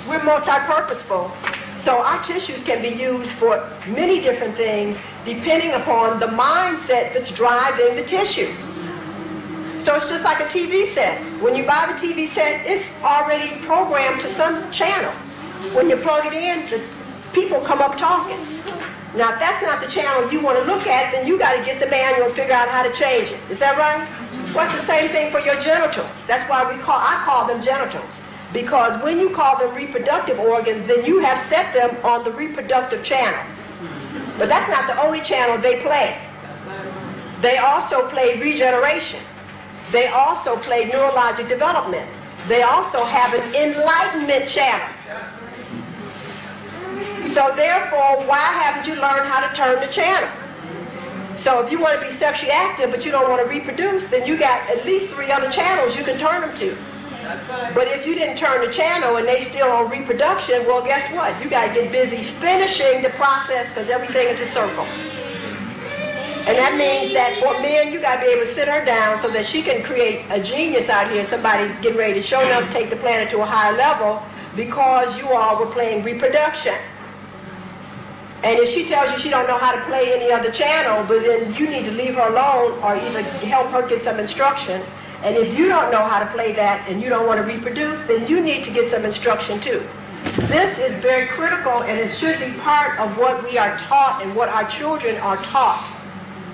We're multi-purposeful. So our tissues can be used for many different things depending upon the mindset that's driving the tissue. So it's just like a TV set. When you buy the TV set, it's already programmed to some channel. When you plug it in, the people come up talking. Now, if that's not the channel you want to look at, then you got to get the manual and figure out how to change it. Is that right? Well, it's the same thing for your genitals. That's why I call them genitals. Because when you call them reproductive organs, then you have set them on the reproductive channel. But that's not the only channel they play. They also play regeneration. They also play neurologic development. They also have an enlightenment channel. So therefore, why haven't you learned how to turn the channel? So if you want to be sexually active but you don't want to reproduce, then you got at least 3 other channels you can turn them to. But if you didn't turn the channel and they still on reproduction, well, guess what? You got to get busy finishing the process because everything is a circle. And that means that for men, you got to be able to sit her down so that she can create a genius out here, somebody getting ready to show enough, take the planet to a higher level because you all were playing reproduction. And if she tells you she don't know how to play any other channel, but then you need to leave her alone or either help her get some instruction. And if you don't know how to play that and you don't want to reproduce, then you need to get some instruction too. This is very critical and it should be part of what we are taught and what our children are taught.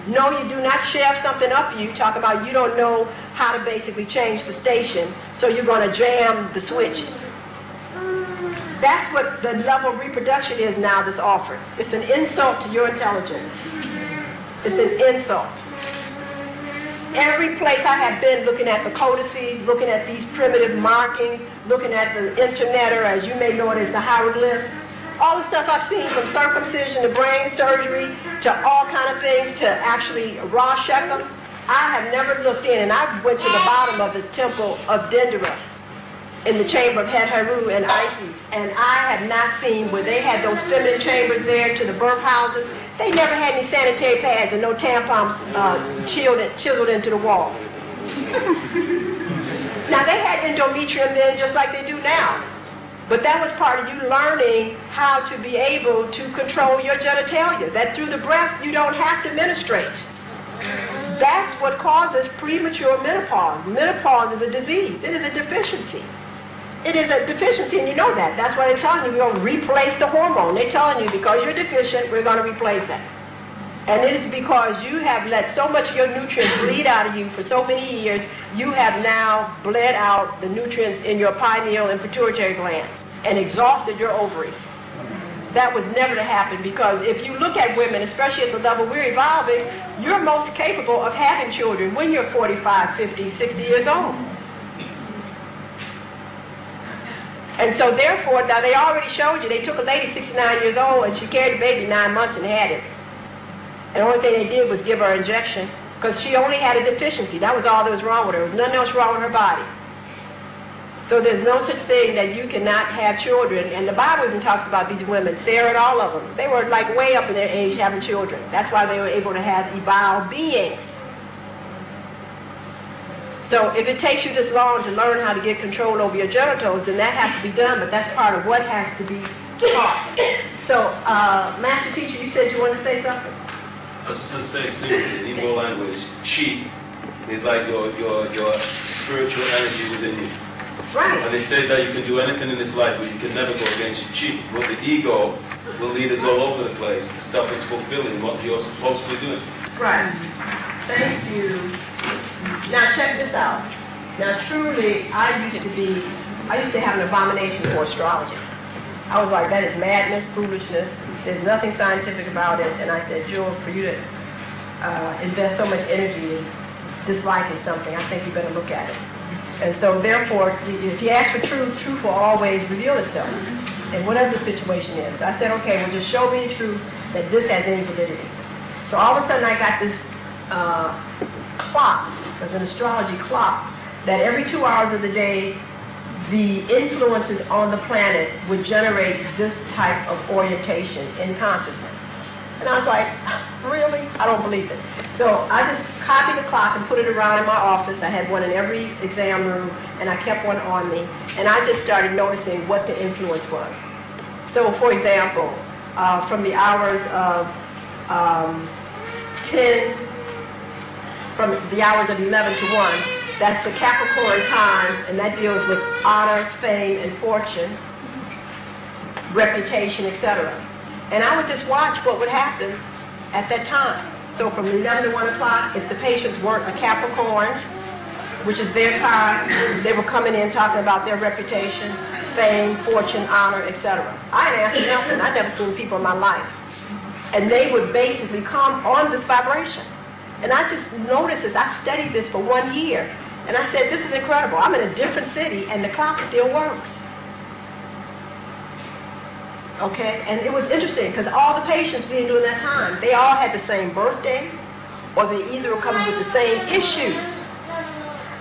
No, you do not shove something up you, talk about you don't know how to basically change the station, so you're going to jam the switches. That's what the level of reproduction is now that's offered. It's an insult to your intelligence. It's an insult. Every place I have been looking at the codices, looking at these primitive markings, looking at the internet, or as you may know it as the hieroglyphs, all the stuff I've seen from circumcision to brain surgery to all kind of things to actually raw Shechem, I have never looked in, and I went to the bottom of the temple of Dendera in the chamber of Het Heru and Isis, and I have not seen where they had those feminine chambers there to the birth houses. They never had any sanitary pads and no tampons chiseled into the wall. Now they had endometrium then just like they do now. But that was part of you learning how to be able to control your genitalia, that through the breath you don't have to menstruate. That's what causes premature menopause. Menopause is a disease. It is a deficiency. It is a deficiency, and you know that. That's why they're telling you we're going to replace the hormone. They're telling you because you're deficient, we're going to replace it. And it is because you have let so much of your nutrients bleed out of you for so many years, you have now bled out the nutrients in your pineal and pituitary glands and exhausted your ovaries. That was never to happen because if you look at women, especially at the level we're evolving, you're most capable of having children when you're 45, 50, 60 years old. And so therefore, now they already showed you, they took a lady 69 years old and she carried the baby 9 months and had it. And the only thing they did was give her an injection because she only had a deficiency. That was all that was wrong with her. There was nothing else wrong with her body. So there's no such thing that you cannot have children. And the Bible even talks about these women, Sarah and all of them. They were like way up in their age having children. That's why they were able to have evolved beings. So if it takes you this long to learn how to get control over your genitals, then that has to be done, but that's part of what has to be taught. So, Master Teacher, you said you wanted to say something? I was just going to say simply in Igbo language, chi is like your spiritual energy within you. Right. And it says that you can do anything in this life, but you can never go against your chi. But the ego will lead us all over the place to stop us fulfilling what you're supposed to be doing. Right. Thank you. Now check this out. Now truly, I used to have an abomination for astrology. I was like, that is madness, foolishness. There's nothing scientific about it. And I said, Jewel, for you to invest so much energy in disliking something, I think you better look at it. And so therefore, if you ask for truth, truth will always reveal itself. And whatever the situation is. So I said, okay, well just show me the truth that this has any validity. So all of a sudden I got this clock, an astrology clock, that every 2 hours of the day, the influences on the planet would generate this type of orientation in consciousness. And I was like, really? I don't believe it. So I just copied the clock and put it around in my office. I had one in every exam room, and I kept one on me. And I just started noticing what the influence was. So, for example, from the hours of 11 to 1, that's a Capricorn time, and that deals with honor, fame, and fortune, reputation, etc. And I would just watch what would happen at that time. So from 11 to 1 o'clock, if the patients weren't a Capricorn, which is their time, they were coming in talking about their reputation, fame, fortune, honor, etc. I had asked nothing. I'd never seen people in my life. And they would basically come on this vibration. And I just noticed this. I studied this for 1 year. And I said, this is incredible. I'm in a different city, and the clock still works. Okay? And it was interesting, because all the patients during that time, they all had the same birthday, or they either were coming with the same issues.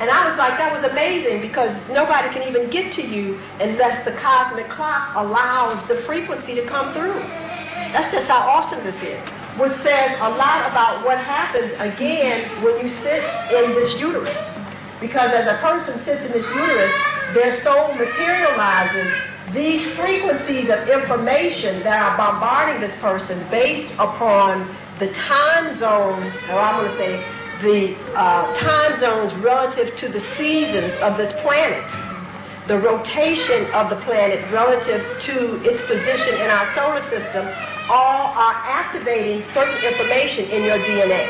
And I was like, that was amazing, because nobody can even get to you unless the cosmic clock allows the frequency to come through. That's just how awesome this is. Which says a lot about what happens, again, when you sit in this uterus. Because as a person sits in this uterus, their soul materializes these frequencies of information that are bombarding this person based upon the time zones, or I'm going to say the time zones relative to the seasons of this planet, the rotation of the planet relative to its position in our solar system, all are activating certain information in your DNA.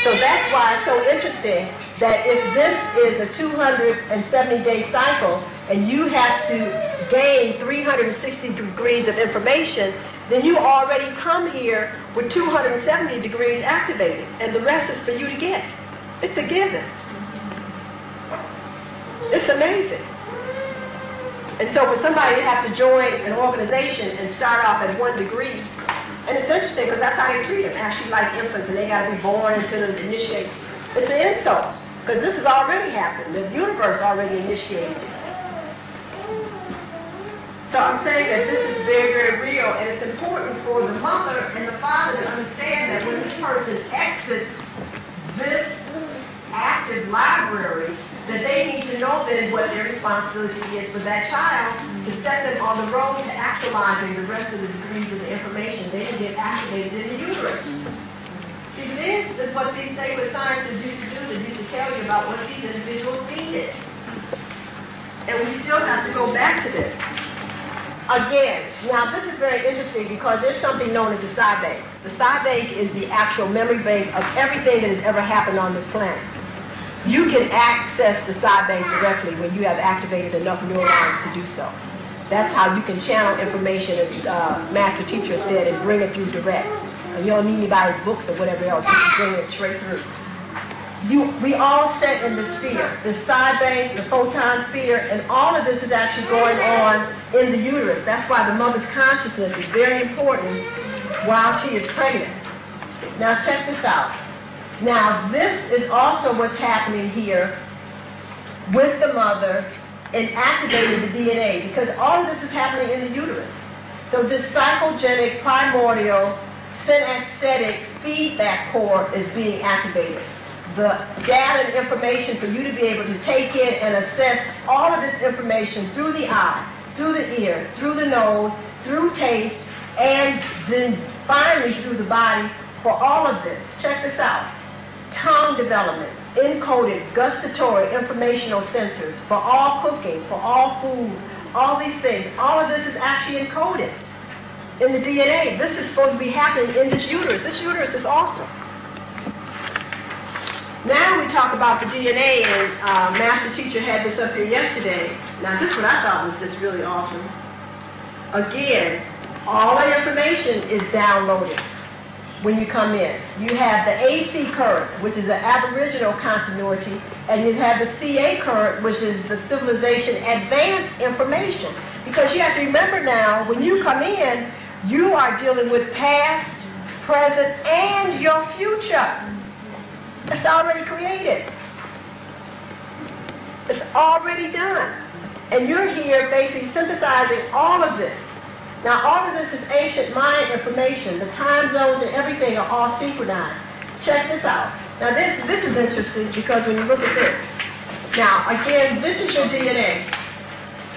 So that's why it's so interesting that if this is a 270-day cycle and you have to gain 360 degrees of information, then you already come here with 270 degrees activated, and the rest is for you to get. It's a given. It's amazing. And so for somebody to have to join an organization and start off at 1 degree, and it's interesting because that's how they treat them, actually like infants, and they got to be born until they initiate. It's an insult, because this has already happened. The universe already initiated it. So I'm saying that this is very, very real, and it's important for the mother and the father to understand that when this person exits this active library, that they need to know then what their responsibility is for that child to set them on the road to actualizing the rest of the degrees of the information. They can get activated in the uterus. See, this is what these sacred sciences used to do. They used to tell you about what these individuals needed. And we still have to go back to this. Again, now this is very interesting because there's something known as the psi bank. The psi bank is the actual memory bank of everything that has ever happened on this planet. You can access the psi bank directly when you have activated enough neurons to do so. That's how you can channel information, as Master Teacher said, and bring it through direct. And you don't need anybody's books or whatever else. You can bring it straight through. We all sit in the sphere, the psi bank, the photon sphere, and all of this is actually going on in the uterus. That's why the mother's consciousness is very important while she is pregnant. Now check this out. Now this is also what's happening here with the mother in activating the DNA, because all of this is happening in the uterus. So this psychogenic, primordial, synesthetic feedback core is being activated. The data and information for you to be able to take in and assess all of this information through the eye, through the ear, through the nose, through taste, and then finally through the body for all of this. Check this out. Tongue development, encoded, gustatory, informational sensors for all cooking, for all food, all these things. All of this is actually encoded in the DNA. This is supposed to be happening in this uterus. This uterus is awesome. Now we talk about the DNA, and Master Teacher had this up here yesterday. Now this one I thought was just really awesome. Again, all the information is downloaded when you come in. You have the AC current, which is an aboriginal continuity, and you have the CA current, which is the civilization advanced information. Because you have to remember now, when you come in, you are dealing with past, present, and your future. It's already created. It's already done. And you're here basically synthesizing all of this. Now all of this is ancient Mayan information. The time zones and everything are all synchronized. Check this out. Now this is interesting because when you look at this. Now again, this is your DNA.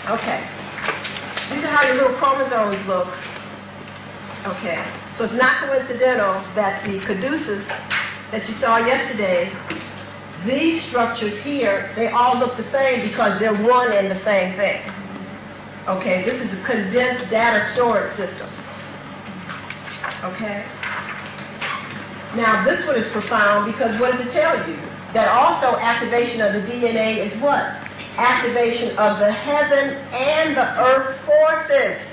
Okay. These are how your little chromosomes look. Okay. So it's not coincidental that the caduceus that you saw yesterday, these structures here, they all look the same because they're one and the same thing. Okay, this is a condensed data storage systems. Okay? Now this one is profound because what does it tell you? That also activation of the DNA is what? Activation of the heaven and the earth forces.